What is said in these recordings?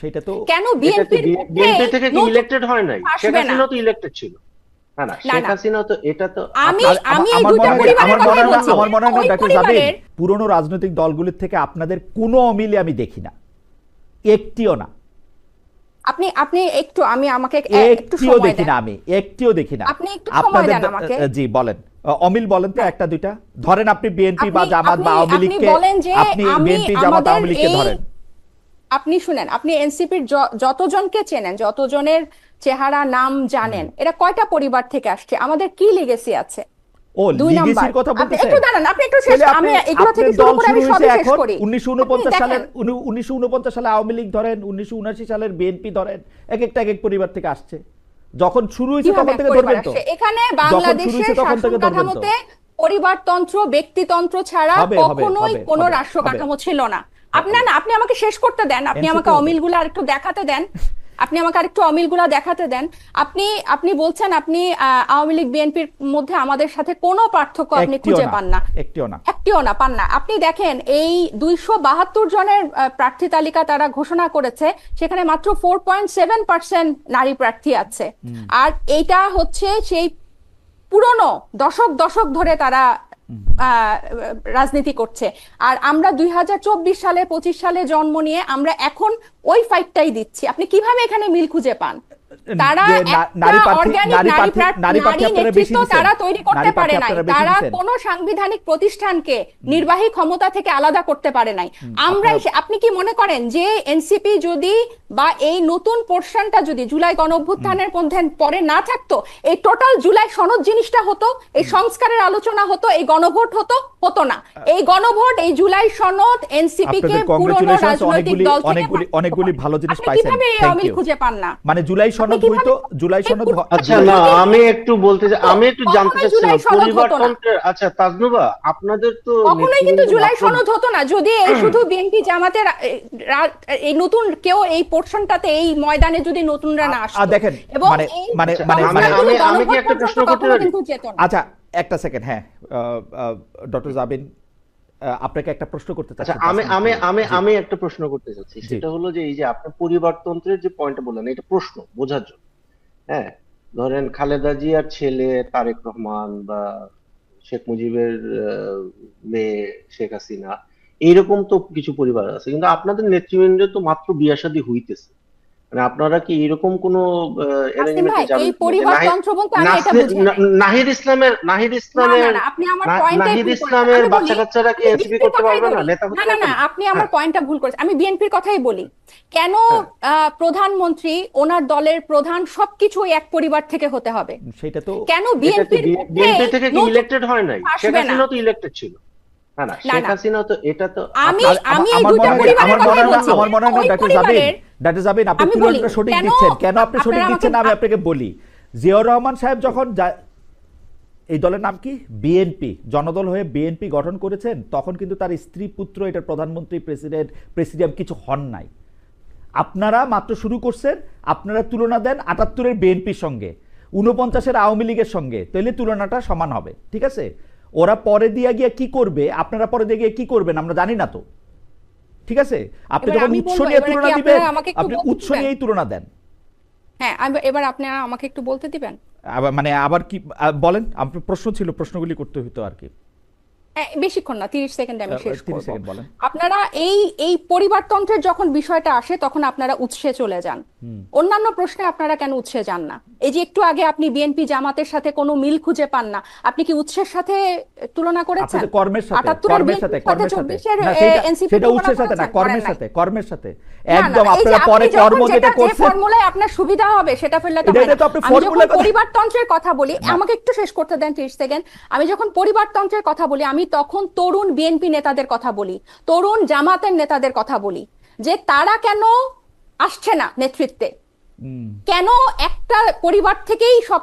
সেটা তো কেন বিএনপির বিএনপি থেকে কি ইলেক্টেড হয় নাই? শেখ হাসিনা তো ইলেক্টেড ছিল। না না, শেখ হাসিনা তো এটা তো আমি এই দুটো পরিবারের কথাই বলছি। আমার মনে হয় না ডক্টর জাবির, পরিবারের পুরনো রাজনৈতিক দলগুলির থেকে আপনাদের কোনো অমিলে আমি দেখি না, একটিও না। আপনি একটু আমাকে একটু একটিও সময় দেখি দেন। না, আমি একটিও দেখি না। আপনি একটু সময় দেন আমাকে। জি বলেন, অমিল বলেন তো একটা দুইটা ধরেন। আপনি বিএনপি বা আপনি জামাত বা আওয়ামী আপনি লীগকে, বলেন যে আপনি আমি বিএনপি জামাত আমাদের আওয়ামী লীগকে এই ধরেন। আপনি শুনেন, আপনি এনসিপির যতজনকে চেনেন, যতজনের চেহারা নাম জানেন, এরা কয়টা পরিবার থেকে আসছে? আমাদের কি লিগেসি আছে? ও দুই নাম্বার, লিগেসির কথা আপনি বলতেছেন? একটু দাঁড়ান, আপনি একটু শেষ, আমি এগুলো থেকে শুরু করে আমি সবই শেষ করি। 1949 সালের দেখেন, 1949 সালে আওয়ামী লীগ ধরেন, 1979 সালের বিএনপি ধরেন, এক এক পরিবার থেকে আসছে। যখন শুরু হয়েছে তখন থেকে ধরবেন তো। এখানে বাংলাদেশের শাসন কাঠামোতে পরিবারতন্ত্র, ব্যক্তিতন্ত্র ছাড়া কখনোই কোনো রাষ্ট্র কাঠামো ছিল না। আপনি আমাকে শেষ করতে দেন, আপনি আমাকে অমিলগুলো আরেকটু দেখাতে দেন, আপনি বলছেন আপনি আওয়ামী লীগ বিএনপির মধ্যে আমাদের সাথে কোনো পার্থক্য আপনি খুঁজে পান না, একটিও না পান না। আপনি দেখেন এই 272 জনের প্রার্থী তালিকা তারা ঘোষণা করেছে, সেখানে মাত্র 4.7% নারী প্রার্থী আছে। আর এইটা হচ্ছে সেই পুরনো দশক ধরে তারা রাজনীতি করছে। আর আমরা 2024 সালে 25 সালে জন্ম নিয়ে আমরা এখন ওই ফাইটটাই দিচ্ছি। আপনি কিভাবে এখানে মিল খুঁজে পান? তারা তারা তৈরি করতে পারে নাই, তারা কোন সাংবিধানিক প্রতিষ্ঠানকে নির্বাহী ক্ষমতা থেকে আলাদা করতে পারে নাই। আমরা আপনি কি মনে করেন যে এনসিপি যদি বা এই নতুন পোর্শনটা যদি জুলাই গণঅভ্যুত্থানের পরে না থাকতো, এই টোটাল জুলাই সনদ জিনিসটা হতো, এই সংস্কারের আলোচনা হতো, এই গণভোট হতো না। এই গণভোট, এই জুলাই সনদ এনসিপি কে পুরনো রাজনৈতিক দল থেকে অনেকগুলি ভালো জিনিস আপনি পাইছেন। কিভাবে এই অমিল খুঁজে পান না? মানে জুলাই সনদ হইতো, জুলাই সনদ। আচ্ছা না, আমি একটু জানতে চাচ্ছিলাম পরিবারতন্ত্রের। আচ্ছা তাজনুবা, আপনাদের তো কখনোই কিন্তু জুলাই সনদ হতো না যদি এই শুধু বিএনপি জামাতের এই নতুন কেউ এই পোর্শনটাতে, এই ময়দানে যদি নতুনরা না আসতো। দেখেন, এবং আমি কি একটা প্রশ্ন করতে পারি? আচ্ছা একটা সেকেন্ড, হ্যাঁ ডক্টর জাবিন, আপনাকে একটা প্রশ্ন করতে চাচ্ছি। আমি একটা প্রশ্ন করতে চাচ্ছি, সেটা হলো যে এই যে আপনি পরিবারতন্ত্রের যে পয়েন্টটা বললেন, এটা প্রশ্ন বোঝার জন্য। হ্যাঁ, ধরেন খালেদা জিয়ার ছেলে তারেক রহমান বা শেখ মুজিবের মেয়ে শেখ হাসিনা, এইরকম তো কিছু পরিবার আছে, কিন্তু আপনাদের নেতৃবৃন্দের তো মাত্র বিয়ে শাদী হইতেছে। মানে আপনারা কি এরকম কোন অ্যারেঞ্জমেন্টে যাবেন? এই পরিবারতন্ত্র বলতে আমি এটা বুঝি না। নাহিদ ইসলামের বাচ্চা কাচ্চারা কি এনসিপি করতে পারবে না? নেতা হতে পারবে না, আপনি আমার পয়েন্টটা ভুল করেছেন। আমি বিএনপির কথাই বলি। কেন প্রধানমন্ত্রী, ওনার দলের প্রধান সবকিছু এক পরিবার থেকে হতে হবে? সেটা তো কেন বিএনপি থেকে কি ইলেক্টেড হয় নাই? শেখ হাসিনা তো ইলেক্টেড ছিল। না শেখ হাসিনা তো এটা তো আমি এই দুটো পরিবারের কথাই বলছি। আমার মনে হয় ডক্টর জাবিন আপনি তুলনাটা সঠিক দিচ্ছেন। কেন আপনি সঠিক দিচ্ছেন আমি আপনাকে বলি। জিয়াউর রহমান সাহেব যখন এই দলের নাম কি, বিএনপি, জনদল হয়ে বিএনপি গঠন করেছেন, তখন কিন্তু তার স্ত্রী পুত্র এটার প্রধানমন্ত্রী, প্রেসিডেন্ট কিছু হন নাই। আপনারা মাত্র শুরু করছেন, আপনারা তুলনা দেন 78-এর বিএনপির সঙ্গে, 49-এর আওয়ামী লীগের সঙ্গে, তাহলে তুলনাটা সমান হবে। ঠিক আছে, ওরা পরে দিয়ে গিয়ে কি করবে, আপনারা পরে দিয়ে গিয়ে কি করবেন আমরা জানি না তো। ঠিক আছে, আপনি যখন উৎস নিয়ে তুলনা দিবেন, আপনি উৎস নিয়েই তুলনা দেন। হ্যাঁ, এবার আপনারা আমাকে একটু বলতে দিবেন। মানে আবার কি বলেন? আপনার প্রশ্ন ছিল, প্রশ্নগুলি করতে হতো আর কি। বেশিক্ষণ না, 30 সেকেন্ডে আমি শেষ করব। আপনারা এই পরিবারতন্ত্রের যখন বিষয়টা আসে তখন আপনারা উৎসে চলে যান, অন্যান্য প্রশ্নে আপনারা কেন উৎসে যান না? এই যে একটু আগে আপনি বিএনপি জামাতের সাথে কোনো মিল খুঁজে পান না, আপনি কি উৎসের সাথে তুলনা করেছেন? কর্মের সাথে, সেটা উৎসের সাথে না, কর্মের সাথে একদম। আপনারা পরে কর্ম যেটা করছেন, ফর্মুলায় আপনার সুবিধা হবে সেটা ফেললে তো হয় না। আমি যখন পরিবারতন্ত্রের কথা বলি, আমাকে একটু শেষ করতে দেন 30 সেকেন্ড। আমি যখন পরিবারতন্ত্রের কথা বলি, আমি তখন তরুণ বিএনপি নেতাদের কথা বলি, তরুণ জামাতের নেতাদের কথা বলি, যে তারা কেন আসছে না নেতৃত্বে, কেন একটা পরিবার থেকেই সব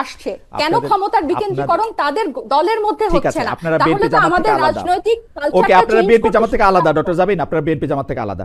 আসছে, কেন ক্ষমতার বিকেন্দ্রীকরণ তাদের দলের মধ্যে হচ্ছে না? তাহলে তো আমাদের রাজনৈতিক কালচারটা আপনারা বিএনপি জামাত থেকে আলাদা, ডক্টর জাবিন আপনারা বিএনপি জামাত থেকে আলাদা।